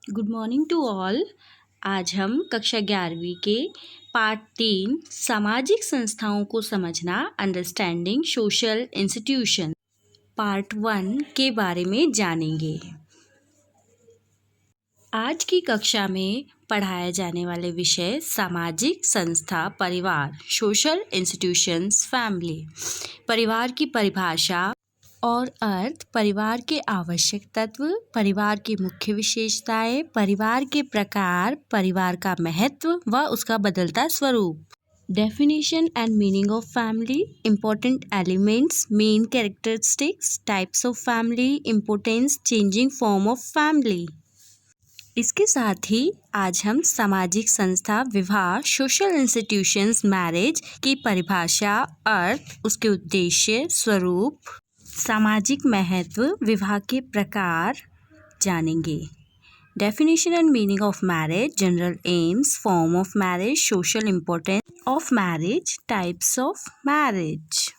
Good morning to all. आज हम कक्षा 11वीं के पार्ट 3 सामाजिक संस्थाओं को समझना अंडरस्टैंडिंग सोशल इंस्टीट्यूशन पार्ट 1 के बारे में जानेंगे। आज की कक्षा में पढ़ाए जाने वाले विषय सामाजिक संस्था परिवार, सोशल इंस्टीट्यूशंस, फैमिली। परिवार की परिभाषा और अर्थ, परिवार के आवश्यक तत्व, परिवार की मुख्य विशेषताएं, परिवार के प्रकार, परिवार का महत्व व उसका बदलता स्वरूप। Definition and meaning of family, important elements, main characteristics, types of family, importance, changing form of family। इसके साथ ही आज हम सामाजिक संस्था, विवाह, सोशल इंस्टीट्यूशंस, मैरिज की परिभाषा, अर्थ, उसके उद्देश्य, स्वरूप, सामाजिक महत्व, विवाह के प्रकार जानेंगे। Definition and meaning of marriage, general AIIMS, form of marriage, social importance of marriage, types of marriage.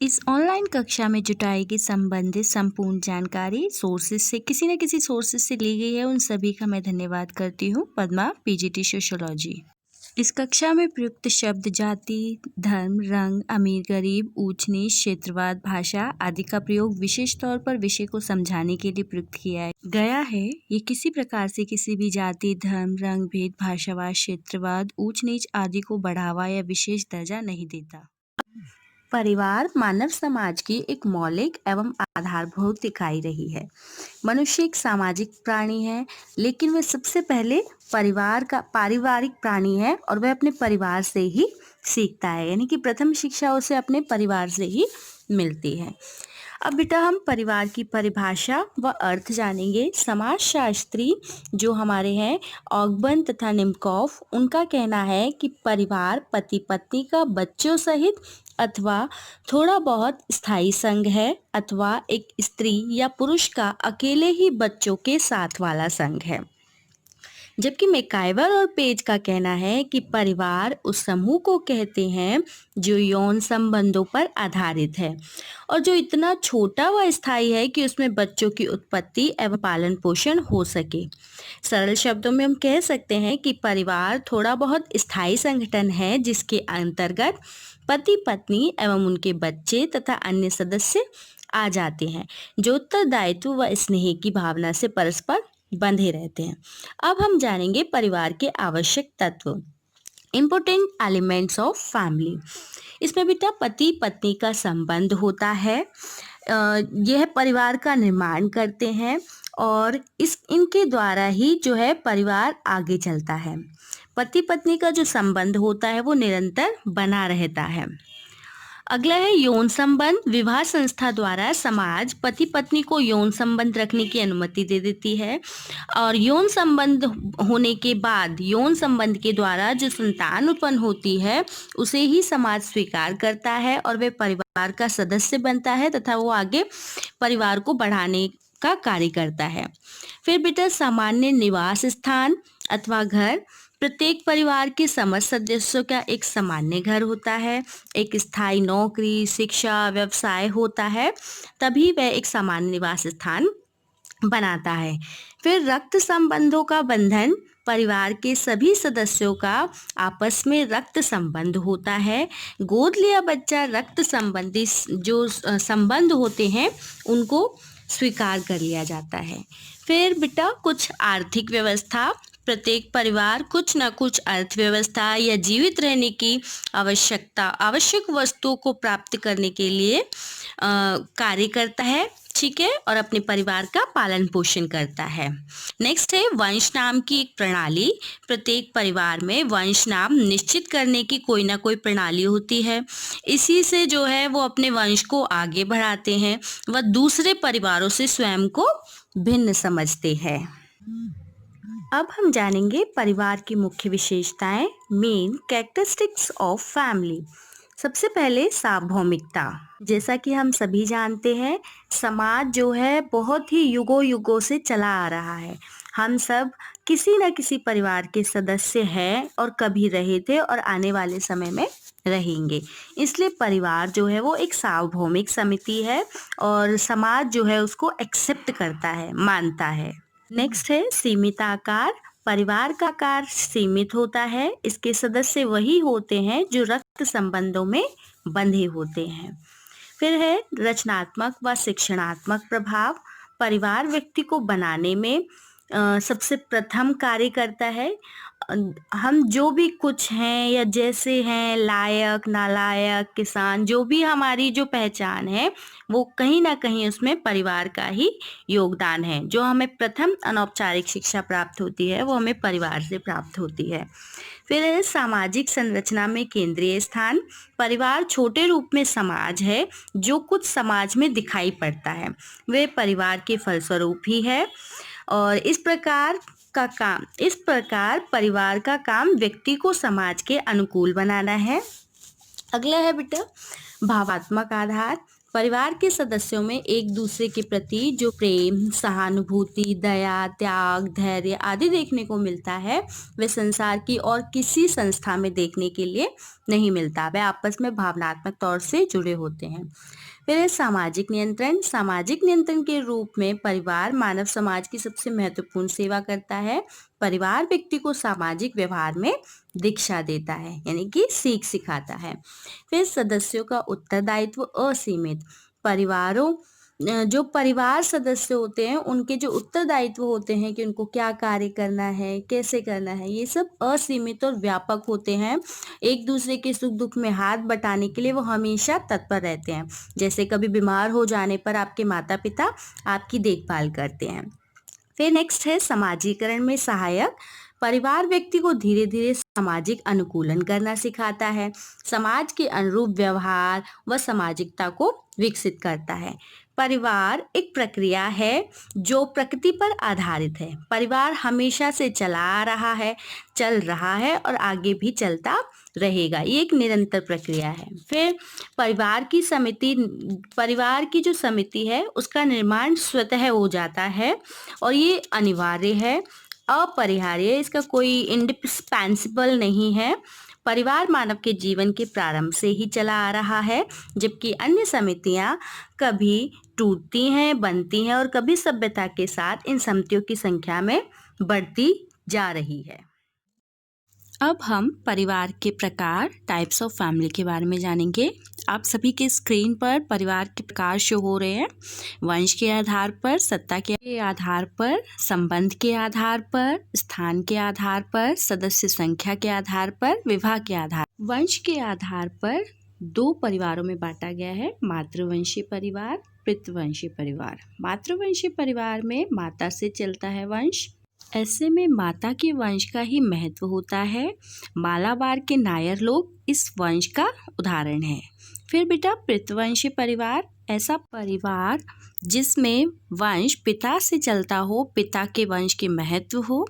इस ऑनलाइन कक्षा में जुटाई गई संबंधित संपूर्ण जानकारी सोर्सेज से किसी न किसी सोर्सेज से ली गई है। उन सभी का मैं धन्यवाद करती हूँ। Padma, PGT sociology. इस कक्षा में प्रयुक्त शब्द जाति, धर्म, रंग, अमीर गरीब, ऊंच नीच, क्षेत्रवाद, भाषा आदि का प्रयोग विशेष तौर पर विषय को समझाने के लिए प्रयुक्त किया गया है। ये किसी प्रकार से किसी भी जाति, धर्म, रंग भेद, भाषावाद, क्षेत्रवाद, ऊंच नीच आदि को बढ़ावा या विशेष दर्जा नहीं देता। परिवार मानव समाज की एक मौलिक एवं आधारभूत इकाई रही है। मनुष्य एक सामाजिक प्राणी है, लेकिन वह सबसे पहले पारिवारिक प्राणी है और वह अपने परिवार से ही सीखता है, यानी कि प्रथम शिक्षा उसे अपने परिवार से ही मिलती है। अब बेटा हम परिवार की परिभाषा व अर्थ जानेंगे। समाजशास्त्री जो हमारे हैं ऑगबर्न तथा निम्कॉफ, उनका कहना है कि परिवार पति पत्नी का बच्चों सहित अथवा थोड़ा बहुत स्थायी संघ है, अथवा एक स्त्री या पुरुष का अकेले ही बच्चों के साथ वाला संघ है। जबकि मैकाइवर और पेज का कहना है कि परिवार उस समूह को कहते हैं जो यौन संबंधों पर आधारित है और जो इतना छोटा व स्थायी है कि उसमें बच्चों की उत्पत्ति एवं पालन पोषण हो सके। सरल शब्दों में हम कह सकते हैं कि परिवार थोड़ा बहुत स्थायी संगठन है जिसके अंतर्गत पति पत्नी एवं उनके बच्चे तथा अन्य सदस्य आ जाते हैं, जो उत्तरदायित्व व स्नेह की भावना से परस्पर बंधे रहते हैं। अब हम जानेंगे परिवार के आवश्यक तत्व, इम्पोर्टेंट एलिमेंट्स ऑफ फैमिली। इसमें बेटा पति पत्नी का संबंध होता है, यह परिवार का निर्माण करते हैं और इनके द्वारा ही जो है परिवार आगे चलता है। पति पत्नी का जो संबंध होता है वो निरंतर बना रहता है। अगला है यौन संबंध। विवाह संस्था द्वारा समाज पति पत्नी को यौन संबंध रखने की अनुमति दे देती है और यौन संबंध होने के बाद यौन संबंध के द्वारा जो संतान उत्पन्न होती है उसे ही समाज स्वीकार करता है और वह परिवार का सदस्य बनता है तथा वो आगे परिवार को बढ़ाने का कार्य करता है। फिर बेटा सामान्य निवास स्थान अथवा घर। प्रत्येक परिवार के समस्त सदस्यों का एक सामान्य घर होता है, एक स्थायी नौकरी, शिक्षा, व्यवसाय होता है, तभी वह एक सामान्य निवास स्थान बनाता है। फिर रक्त संबंधों का बंधन। परिवार के सभी सदस्यों का आपस में रक्त संबंध होता है। गोद लिया बच्चा रक्त संबंधी जो संबंध होते हैं उनको स्वीकार कर लिया जाता है। फिर बेटा कुछ आर्थिक व्यवस्था। प्रत्येक परिवार कुछ न कुछ अर्थव्यवस्था या जीवित रहने की आवश्यक वस्तुओं को प्राप्त करने के लिए कार्य करता है, ठीक है, और अपने परिवार का पालन पोषण करता है। नेक्स्ट है वंश नाम की एक प्रणाली। प्रत्येक परिवार में वंश नाम निश्चित करने की कोई ना कोई प्रणाली होती है। इसी से जो है वो अपने वंश को आगे बढ़ाते हैं व दूसरे परिवारों से स्वयं को भिन्न समझते हैं। अब हम जानेंगे परिवार की मुख्य विशेषताएं, मेन कैरेक्टरिस्टिक्स ऑफ फैमिली। सबसे पहले सार्वभौमिकता। जैसा कि हम सभी जानते हैं समाज जो है बहुत ही युगों युगों से चला आ रहा है। हम सब किसी न किसी परिवार के सदस्य हैं और कभी रहे थे और आने वाले समय में रहेंगे। इसलिए परिवार जो है वो एक सार्वभौमिक समिति है और समाज जो है उसको एक्सेप्ट करता है, मानता है। नेक्स्ट है सीमित आकार। परिवार का आकार सीमित होता है। इसके सदस्य वही होते हैं जो रक्त संबंधों में बंधे होते हैं। फिर है रचनात्मक व शिक्षणात्मक प्रभाव। परिवार व्यक्ति को बनाने में सबसे प्रथम कार्य करता है। हम जो भी कुछ हैं या जैसे हैं, लायक नालायक किसान, जो भी हमारी जो पहचान है वो कहीं ना कहीं उसमें परिवार का ही योगदान है। जो हमें प्रथम अनौपचारिक शिक्षा प्राप्त होती है वो हमें परिवार से प्राप्त होती है। फिर है सामाजिक संरचना में केंद्रीय स्थान। परिवार छोटे रूप में समाज है। जो कुछ समाज में दिखाई पड़ता है वे परिवार के फलस्वरूप ही है। और इस प्रकार परिवार का काम व्यक्ति को समाज के अनुकूल बनाना है। अगला है बेटा भावात्मक आधार। परिवार के सदस्यों में एक दूसरे के प्रति जो प्रेम, सहानुभूति, दया, त्याग, धैर्य आदि देखने को मिलता है वे संसार की और किसी संस्था में देखने के लिए नहीं मिलता। वे आपस में भावनात्मक तौर से जुड़े होते हैं। फिर है सामाजिक नियंत्रण। सामाजिक नियंत्रण के रूप में परिवार मानव समाज की सबसे महत्वपूर्ण सेवा करता है। परिवार व्यक्ति को सामाजिक व्यवहार में दीक्षा देता है, यानी कि सीख सिखाता है। फिर सदस्यों का उत्तरदायित्व असीमित। जो परिवार सदस्य होते हैं उनके जो उत्तरदायित्व होते हैं कि उनको क्या कार्य करना है, कैसे करना है, ये सब असीमित और व्यापक होते हैं। एक दूसरे के सुख दुख में हाथ बटाने के लिए वो हमेशा तत्पर रहते हैं। जैसे कभी बीमार हो जाने पर आपके माता पिता आपकी देखभाल करते हैं। फिर नेक्स्ट है समाजीकरण में सहायक। परिवार व्यक्ति को धीरे धीरे सामाजिक अनुकूलन करना सिखाता है। समाज के अनुरूप व्यवहार व सामाजिकता को विकसित करता है। परिवार एक प्रक्रिया है जो प्रकृति पर आधारित है। परिवार हमेशा से चल रहा है और आगे भी चलता रहेगा। ये एक निरंतर प्रक्रिया है। फिर परिवार की जो समिति है उसका निर्माण स्वतः हो जाता है और ये अनिवार्य है, अपरिहार्य है, इसका कोई इंडिस्पेंसिबल नहीं है। परिवार मानव के जीवन के प्रारंभ से ही चला आ रहा है, जबकि अन्य समितियां कभी टूटती हैं, बनती हैं और कभी सभ्यता के साथ इन समितियों की संख्या में बढ़ती जा रही है। अब हम परिवार के प्रकार, टाइप्स ऑफ फैमिली के बारे में जानेंगे। आप सभी के स्क्रीन पर परिवार के प्रकार शो हो रहे हैं। वंश के आधार पर, सत्ता के आधार पर, संबंध के आधार पर, स्थान के आधार पर, सदस्य संख्या के आधार पर, विवाह के आधार। वंश के आधार पर 2 परिवारों में बांटा गया है, मातृवंशीय परिवार, पितृवंशीय परिवार। मातृवंशीय परिवार में माता से चलता है वंश। ऐसे में माता के वंश का ही महत्व होता है। मालाबार के नायर लोग इस वंश का उदाहरण है। फिर बेटा पितृवंशीय परिवार, ऐसा परिवार जिसमें वंश पिता से चलता हो, पिता के वंश के महत्व हो,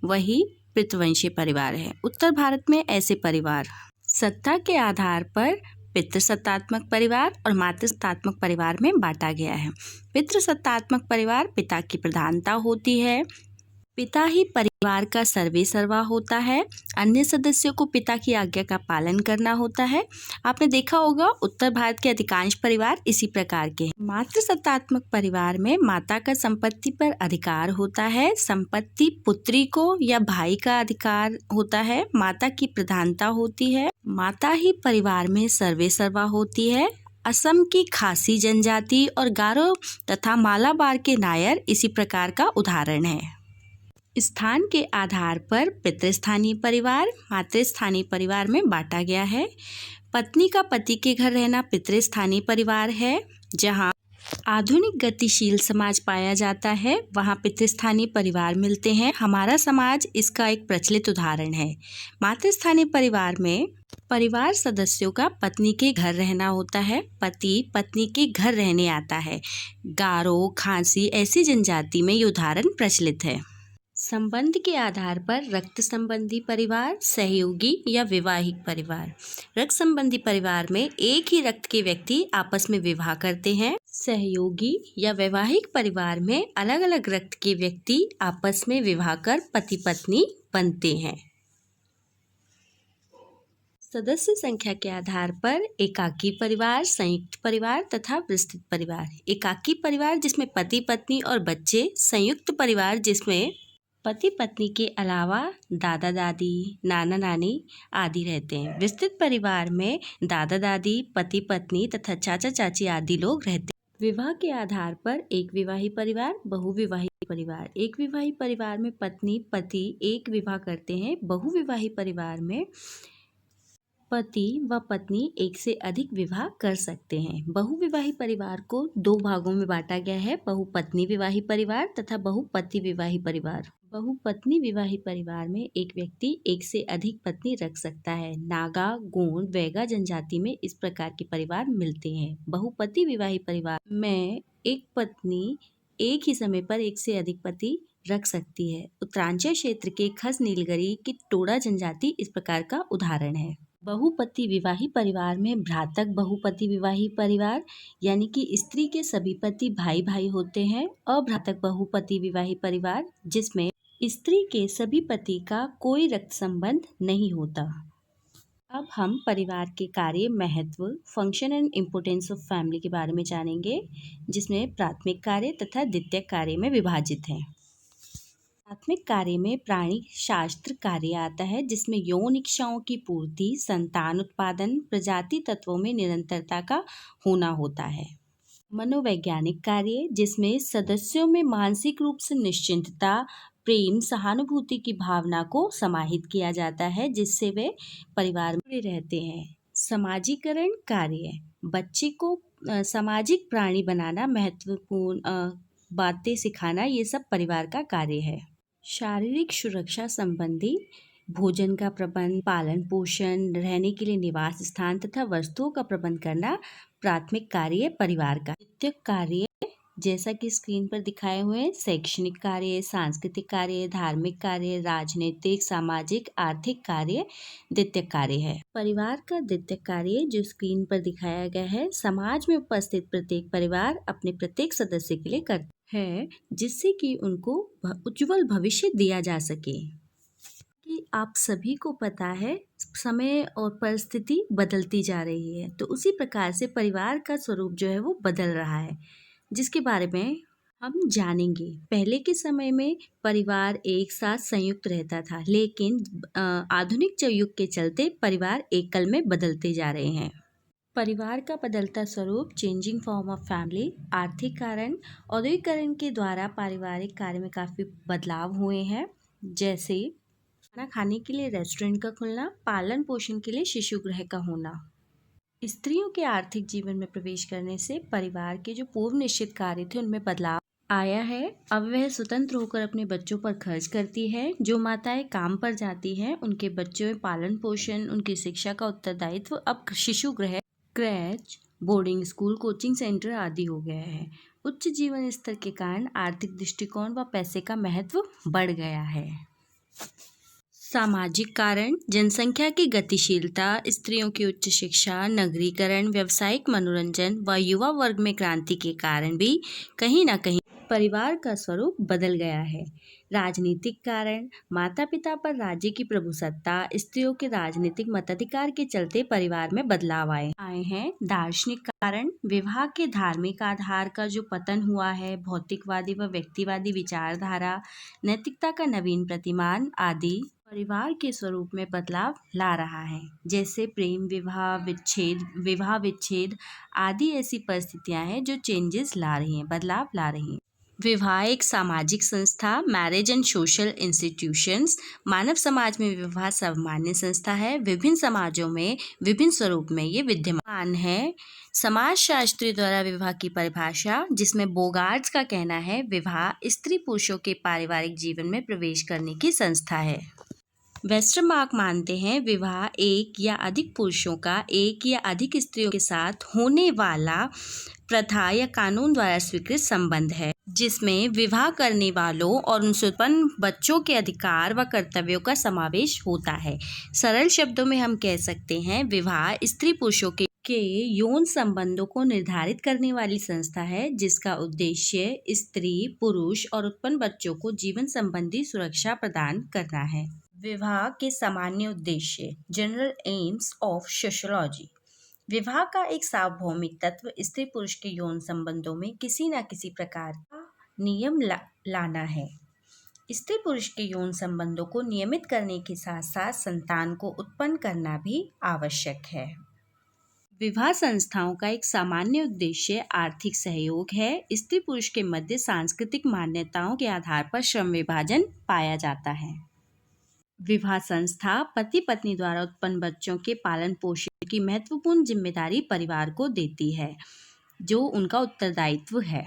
वही पितृवंशीय परिवार है। उत्तर भारत में ऐसे परिवार सत्ता के आधार पर पितृसत्तात्मक परिवार और मातृसत्तात्मक परिवार में बांटा गया है। पितृसत्तात्मक परिवार पिता की प्रधानता होती है। पिता ही परिवार का सर्वेसर्वा होता है। अन्य सदस्यों को पिता की आज्ञा का पालन करना होता है। आपने देखा होगा उत्तर भारत के अधिकांश परिवार इसी प्रकार के हैं। मातृसत्तात्मक परिवार में माता का संपत्ति पर अधिकार होता है। संपत्ति पुत्री को या भाई का अधिकार होता है। माता की प्रधानता होती है। माता ही परिवार में सर्वेसर्वा होती है। असम की खासी जनजाति और गारो तथा मालाबार के नायर इसी प्रकार का उदाहरण है। स्थान के आधार पर पितृस्थानीय परिवार, मातृस्थानीय परिवार में बांटा गया है। पत्नी का पति के घर रहना पितृस्थानीय परिवार है। जहाँ आधुनिक गतिशील समाज पाया जाता है वहाँ पितृस्थानीय परिवार मिलते हैं। हमारा समाज इसका एक प्रचलित उदाहरण है। मातृस्थानीय परिवार में परिवार सदस्यों का पत्नी के घर रहना होता है। पति पत्नी के घर रहने आता है। गारो, खासी ऐसी जनजाति में ये उदाहरण प्रचलित है। संबंध के आधार पर रक्त संबंधी परिवार, सहयोगी या वैवाहिक परिवार। रक्त संबंधी परिवार में एक ही रक्त के व्यक्ति आपस में विवाह करते हैं। सहयोगी या वैवाहिक परिवार में अलग अलग रक्त के व्यक्ति आपस में विवाह कर पति पत्नी बनते हैं। सदस्य संख्या के आधार पर एकाकी परिवार, संयुक्त परिवार तथा विस्तृत परिवार। एकाकी परिवार जिसमें पति पत्नी और बच्चे, संयुक्त परिवार जिसमें पति पत्नी के अलावा दादा दादी, नाना नानी आदि रहते हैं। विस्तृत परिवार में दादा दादी, पति पत्नी तथा चाचा चाची आदि लोग रहते हैं। विवाह के आधार पर एक विवाही परिवार, बहुविवाही परिवार। एक विवाही परिवार में पत्नी पति एक विवाह करते हैं। बहुविवाही परिवार में पति व पत्नी एक से अधिक विवाह कर सकते हैं। बहुविवाही परिवार को दो भागों में बांटा गया है, बहुपत्नी विवाही परिवार तथा बहुपति विवाही परिवार। बहुपत्नी विवाही परिवार में एक व्यक्ति एक से अधिक पत्नी रख सकता है। नागा, गोंड, वैगा जनजाति में इस प्रकार के परिवार मिलते हैं। बहुपति विवाही परिवार में एक पत्नी एक ही समय पर एक से अधिक पति रख सकती है। उत्तरांचल क्षेत्र के खस नीलगिरी की टोडा जनजाति इस प्रकार का उदाहरण है। बहुपति विवाही परिवार में भ्रातक बहुपति विवाही परिवार यानी कि स्त्री के सभी पति भाई भाई होते हैं। अभ्रातक बहुपति विवाही परिवार जिसमें स्त्री के सभी पति का कोई रक्त संबंध नहीं होता। अब हम परिवार के कार्य, महत्व, function and importance of family के बारे में जानेंगे, जिसमें प्राथमिक कार्य तथा द्वितीयक कार्य में विभाजित हैं। प्राथमिक कार्य में प्राणी शास्त्र कार्य आता है, जिसमें यौन इच्छाओं की पूर्ति, संतान उत्पादन, प्रजाति तत्वों में निरंतरता का होना होता है। मनोवैज्ञानिक कार्य जिसमें सदस्यों में मानसिक रूप से निश्चिंतता, प्रेम, सहानुभूति की भावना को समाहित किया जाता है, जिससे वे परिवार में रहते हैं। समाजीकरण कार्य बच्चे को सामाजिक प्राणी बनाना, महत्वपूर्ण बातें सिखाना, ये सब परिवार का कार्य है। शारीरिक सुरक्षा संबंधी भोजन का प्रबंध, पालन पोषण, रहने के लिए निवास स्थान तथा वस्तुओं का प्रबंध करना प्राथमिक कार्य परिवार का। द्वितीयक कार्य जैसा कि स्क्रीन पर दिखाए हुए हैं, शैक्षणिक कार्य, सांस्कृतिक कार्य, धार्मिक कार्य, राजनीतिक, सामाजिक, आर्थिक कार्य द्वितीयक कार्य है। परिवार का द्वितीयक कार्य जो स्क्रीन पर दिखाया गया है, समाज में उपस्थित प्रत्येक परिवार अपने प्रत्येक सदस्य के लिए करता है, जिससे कि उनको उज्जवल भविष्य दिया जा सके। कि आप सभी को पता है समय और परिस्थिति बदलती जा रही है, तो उसी प्रकार से परिवार का स्वरूप जो है वो बदल रहा है, जिसके बारे में हम जानेंगे। पहले के समय में परिवार एक साथ संयुक्त रहता था, लेकिन आधुनिक युग के चलते परिवार एकल में बदलते जा रहे हैं। परिवार का बदलता स्वरूप, चेंजिंग फॉर्म ऑफ फैमिली। आर्थिक कारण, औद्योगिकरण के द्वारा पारिवारिक कार्य में काफ़ी बदलाव हुए हैं, जैसे खाना खाने के लिए रेस्टोरेंट का खुलना, पालन पोषण के लिए शिशु गृह का होना। स्त्रियों के आर्थिक जीवन में प्रवेश करने से परिवार के जो पूर्व निश्चित कार्य थे उनमें बदलाव आया है। अब वह स्वतंत्र होकर अपने बच्चों पर खर्च करती है। जो माताएं काम पर जाती हैं उनके बच्चों में पालन पोषण, उनकी शिक्षा का उत्तरदायित्व अब शिशु गृह, क्रैच, बोर्डिंग स्कूल, कोचिंग सेंटर आदि हो गया है। उच्च जीवन स्तर के कारण आर्थिक दृष्टिकोण व पैसे का महत्व बढ़ गया है। सामाजिक कारण, जनसंख्या की गतिशीलता, स्त्रियों की उच्च शिक्षा, नगरीकरण, व्यावसायिक मनोरंजन व युवा वर्ग में क्रांति के कारण भी कहीं न कहीं परिवार का स्वरूप बदल गया है। राजनीतिक कारण, माता पिता पर राज्य की प्रभुसत्ता, स्त्रियों के राजनीतिक मताधिकार के चलते परिवार में बदलाव आए हैं। दार्शनिक कारण, विवाह के धार्मिक आधार का जो पतन हुआ है, भौतिकवादी व व्यक्तिवादी विचारधारा, नैतिकता का नवीन प्रतिमान आदि परिवार के स्वरूप में बदलाव ला रहा है। जैसे प्रेम विवाह विच्छेद आदि ऐसी परिस्थितियां हैं जो चेंजेस ला रही हैं, बदलाव ला रही हैं। विवाह एक सामाजिक संस्था, मैरिज एंड सोशल इंस्टीट्यूशंस। मानव समाज में विवाह सामान्य संस्था है। विभिन्न समाजों में विभिन्न स्वरूप में ये विद्यमान है। समाजशास्त्री द्वारा विवाह की परिभाषा, जिसमें बोगार्ड्स का कहना है, विवाह स्त्री पुरुषों के पारिवारिक जीवन में प्रवेश करने की संस्था है। वेस्टरमार्क मानते हैं विवाह एक या अधिक पुरुषों का एक या अधिक स्त्रियों के साथ होने वाला प्रथा या कानून द्वारा स्वीकृत संबंध है, जिसमें विवाह करने वालों और उनसे उत्पन्न बच्चों के अधिकार व कर्तव्यों का समावेश होता है। सरल शब्दों में हम कह सकते हैं विवाह स्त्री पुरुषों के यौन संबंधों को निर्धारित करने वाली संस्था है, जिसका उद्देश्य स्त्री, पुरुष और उत्पन्न बच्चों को जीवन संबंधी सुरक्षा प्रदान करना है। विवाह के सामान्य उद्देश्य, जनरल एम्स ऑफ सोशियोलॉजी। विवाह का एक सार्वभौमिक तत्व स्त्री पुरुष के यौन संबंधों में किसी न किसी प्रकार का नियम लाना है। स्त्री पुरुष के यौन संबंधों को नियमित करने के साथ साथ संतान को उत्पन्न करना भी आवश्यक है। विवाह संस्थाओं का एक सामान्य उद्देश्य आर्थिक सहयोग है। स्त्री पुरुष के मध्य सांस्कृतिक मान्यताओं के आधार पर श्रम विभाजन पाया जाता है। विवाह संस्था पति पत्नी द्वारा उत्पन्न बच्चों के पालन पोषण की महत्वपूर्ण जिम्मेदारी परिवार को देती है, जो उनका उत्तरदायित्व है।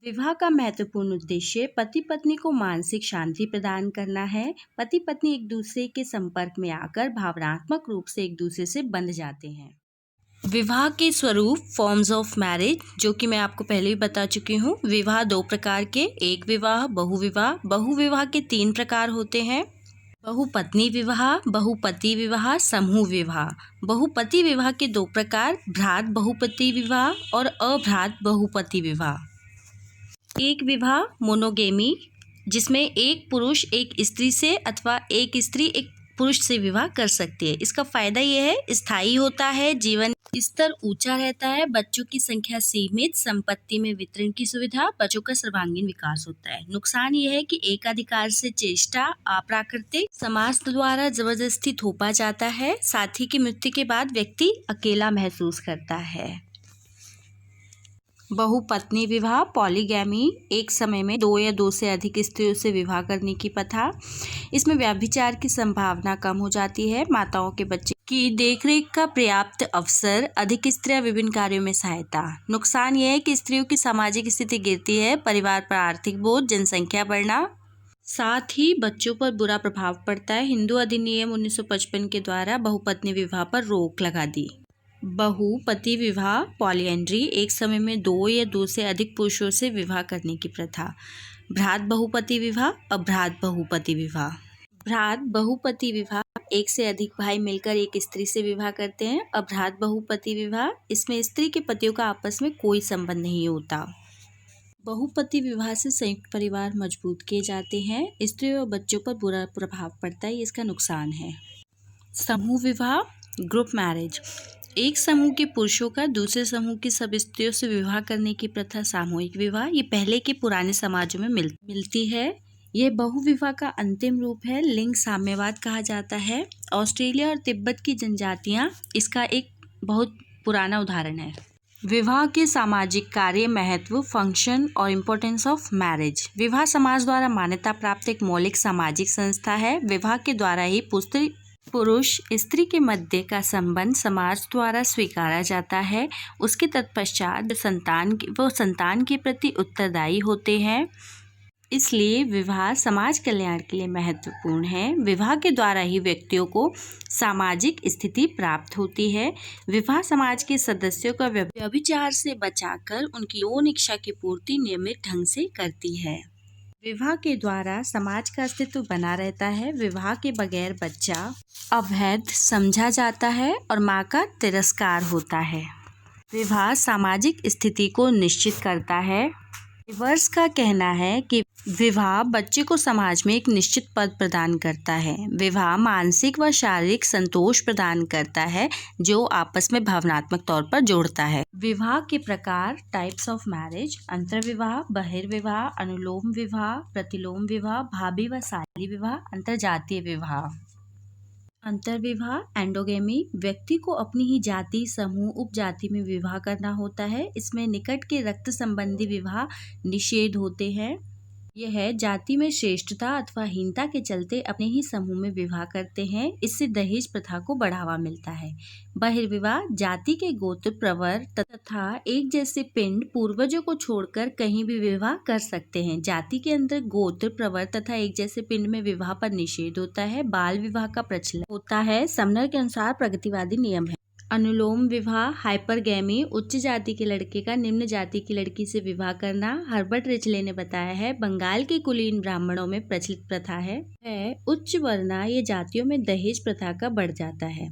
विवाह का महत्वपूर्ण उद्देश्य पति पत्नी को मानसिक शांति प्रदान करना है। पति पत्नी एक दूसरे के संपर्क में आकर भावनात्मक रूप से एक दूसरे से बंध जाते हैं। विवाह के स्वरूप, फॉर्म्स ऑफ मैरिज, जो कि मैं आपको पहले ही बता चुकी हूँ। विवाह दो प्रकार के, एक विवाह, बहुविवाह। बहुविवाह के 3 प्रकार होते हैं: बहुपत्नी विवाह, बहुपति विवाह, समूह विवाह। बहुपति विवाह के 2 प्रकार, भ्रात बहुपति विवाह और अभ्रात बहुपति विवाह। एक विवाह, मोनोगेमी, जिसमें एक पुरुष एक स्त्री से अथवा एक स्त्री एक पुरुष से विवाह कर सकती है। इसका फायदा यह है, स्थायी होता है, जीवन स्तर ऊंचा रहता है, बच्चों की संख्या सीमित, संपत्ति में वितरण की सुविधा, बच्चों का सर्वांगीण विकास होता है। नुकसान यह है कि एकाधिकार से चेष्टा अप्राकृतिक, समाज द्वारा जबरदस्ती थोपा जाता है। साथी की मृत्यु के बाद व्यक्ति अकेला महसूस करता है। बहुपत्नी विवाह, पॉलीगैमी, एक समय में 2 या 2 से अधिक स्त्रियों से विवाह करने की प्रथा। इसमें व्यभिचार की संभावना कम हो जाती है। माताओं के बच्चे की देखरेख का पर्याप्त अवसर, अधिक स्त्रियां विभिन्न कार्यों में सहायता। नुकसान यह है कि स्त्रियों की सामाजिक स्थिति गिरती है, परिवार पर आर्थिक बोझ, जनसंख्या बढ़ना, साथ ही बच्चों पर बुरा प्रभाव पड़ता है। हिंदू अधिनियम 1955 के द्वारा बहुपत्नी विवाह पर रोक लगा दी। बहुपति विवाह, पॉलीएंड्री, एक समय में 2 या 2 से अधिक पुरुषों से विवाह करने की प्रथा। भ्रात बहुपति विवाह, अभ्रात बहुपति विवाह। भ्रात बहुपति विवाह, एक से अधिक भाई मिलकर एक स्त्री से विवाह करते हैं। अभ्रात बहुपति विवाह, इसमें स्त्री के पतियों का आपस में कोई संबंध नहीं होता। बहुपति विवाह से संयुक्त परिवार मजबूत किए जाते हैं, स्त्रियों और बच्चों पर बुरा प्रभाव पड़ता है, इसका नुकसान है। समूह विवाह, ग्रुप मैरिज, एक समूह के पुरुषों का दूसरे समूह की सब स्त्रियों से विवाह करने की प्रथा। सामूहिक विवाह, ये पहले के पुराने समाजों में मिलती है। यह बहुविवाह का अंतिम रूप है। लिंग साम्यवाद कहा जाता है। ऑस्ट्रेलिया और तिब्बत की जनजातियां इसका एक बहुत पुराना उदाहरण है। विवाह के सामाजिक कार्य, महत्व, फंक्शन और इम्पोर्टेंस ऑफ मैरिज। विवाह समाज द्वारा मान्यता प्राप्त एक मौलिक सामाजिक संस्था है। विवाह के द्वारा ही पुरुष स्त्री के मध्य का संबंध समाज द्वारा स्वीकारा जाता है। उसके तत्पश्चात संतान के प्रति उत्तरदायी होते हैं। इसलिए विवाह समाज कल्याण के लिए महत्वपूर्ण है। विवाह के द्वारा ही व्यक्तियों को सामाजिक स्थिति प्राप्त होती है। विवाह समाज के सदस्यों का व्यभिचार से बचाकर उनकी यौन इच्छा की पूर्ति नियमित ढंग से करती है। विवाह के द्वारा समाज का अस्तित्व बना रहता है। विवाह के बगैर बच्चा अवैध समझा जाता है और माँ का तिरस्कार होता है। विवाह सामाजिक स्थिति को निश्चित करता है। रिवर्स का कहना है कि विवाह बच्चे को समाज में एक निश्चित पद प्रदान करता है। विवाह मानसिक व शारीरिक संतोष प्रदान करता है, जो आपस में भावनात्मक तौर पर जोड़ता है। विवाह के प्रकार, टाइप्स ऑफ मैरिज, अंतर्विवाह, बहिर्विवाह, अनुलोम विवाह, प्रतिलोम विवाह, भाभी व साली विवाह, अंतरजातीय विवाह। अंतर्विवाह, एंडोगेमी, व्यक्ति को अपनी ही जाति, समूह, उपजाति में विवाह करना होता है। इसमें निकट के रक्त संबंधी विवाह निषेध होते हैं। यह जाति में श्रेष्ठता अथवा हीनता के चलते अपने ही समूह में विवाह करते हैं। इससे दहेज प्रथा को बढ़ावा मिलता है। बहिर्विवाह, जाति के गोत्र, प्रवर तथा एक जैसे पिंड पूर्वजों को छोड़कर कहीं भी विवाह कर सकते हैं। जाति के अंदर गोत्र, प्रवर तथा एक जैसे पिंड में विवाह पर निषेध होता है। बाल विवाह का प्रचलन होता है। समनर के अनुसार प्रगतिवादी नियम है। अनुलोम विवाह, हाइपरगैमी, उच्च जाति के लड़के का निम्न जाति की लड़की से विवाह करना। हर्बर्ट रिचले ने बताया है, बंगाल के कुलीन ब्राह्मणों में प्रचलित प्रथा है। उच्च वर्णा ये जातियों में दहेज प्रथा का बढ़ जाता है।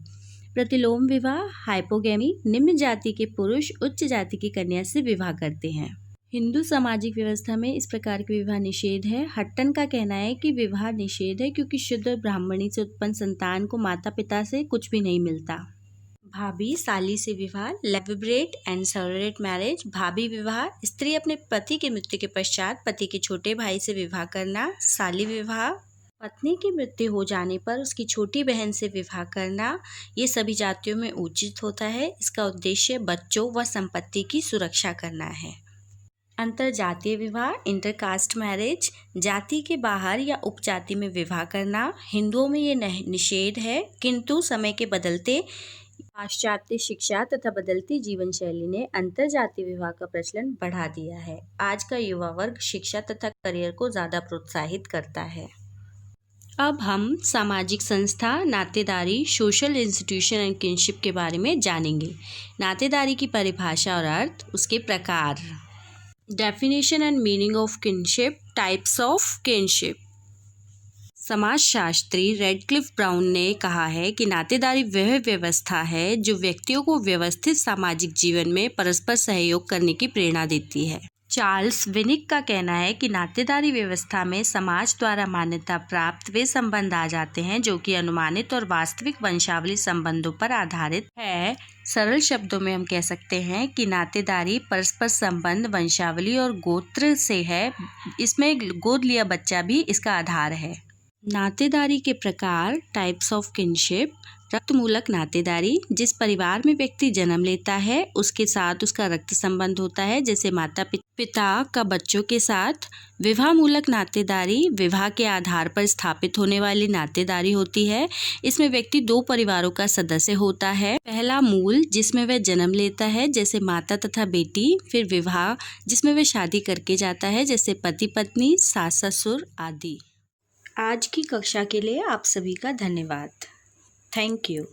प्रतिलोम विवाह, हाइपोगैमी, निम्न जाति के पुरुष उच्च जाति की कन्या से विवाह करते हैं। हिंदू सामाजिक व्यवस्था में इस प्रकार के विवाह निषेध है। हट्टन का कहना है कि विवाह निषेध है क्योंकि शुद्ध ब्राह्मणी से उत्पन्न संतान को माता पिता से कुछ भी नहीं मिलता। भाभी साली से विवाह, लेविब्रेट एंड सरोरेट मैरिज। भाभी विवाह, स्त्री अपने पति की मृत्यु के पश्चात पति के छोटे भाई से विवाह करना। साली विवाह, पत्नी की मृत्यु हो जाने पर उसकी छोटी बहन से विवाह करना। ये सभी जातियों में उचित होता है। इसका उद्देश्य बच्चों व संपत्ति की सुरक्षा करना है। अंतरजातीय विवाह, इंटरकास्ट मैरिज, जाति के बाहर या उपजाति में विवाह करना। हिंदुओं में ये निषेध है, किंतु समय के बदलते पाश्चात्य शिक्षा तथा बदलती जीवन शैली ने अंतरजातीय विवाह का प्रचलन बढ़ा दिया है। आज का युवा वर्ग शिक्षा तथा करियर को ज़्यादा प्रोत्साहित करता है। अब हम सामाजिक संस्था, नातेदारी, सोशल इंस्टीट्यूशन एंड किनशिप के बारे में जानेंगे। नातेदारी की परिभाषा और अर्थ, उसके प्रकार। Definition and meaning of kinship, types of kinship. समाजशास्त्री रेडक्लिफ ब्राउन ने कहा है कि नातेदारी वह व्यवस्था है जो व्यक्तियों को व्यवस्थित सामाजिक जीवन में परस्पर सहयोग करने की प्रेरणा देती है। चार्ल्स विनिक का कहना है कि नातेदारी व्यवस्था में समाज द्वारा मान्यता प्राप्त वे संबंध आ जाते हैं जो कि अनुमानित और वास्तविक वंशावली संबंधों पर आधारित है। सरल शब्दों में हम कह सकते हैं कि नातेदारी परस्पर संबंध वंशावली और गोत्र से है। इसमें गोद लिया बच्चा भी इसका आधार है। नातेदारी के प्रकार, टाइप्स ऑफ किनशिप। रक्तमूलक नातेदारी, जिस परिवार में व्यक्ति जन्म लेता है उसके साथ उसका रक्त संबंध होता है, जैसे माता पिता का बच्चों के साथ। विवाह मूलक नातेदारी, विवाह के आधार पर स्थापित होने वाली नातेदारी होती है। इसमें व्यक्ति दो परिवारों का सदस्य होता है। पहला मूल, जिसमें वह जन्म लेता है, जैसे माता तथा बेटी। फिर विवाह, जिसमें वह शादी करके जाता है, जैसे पति पत्नी, सास ससुर आदि। आज की कक्षा के लिए आप सभी का धन्यवाद। Thank you.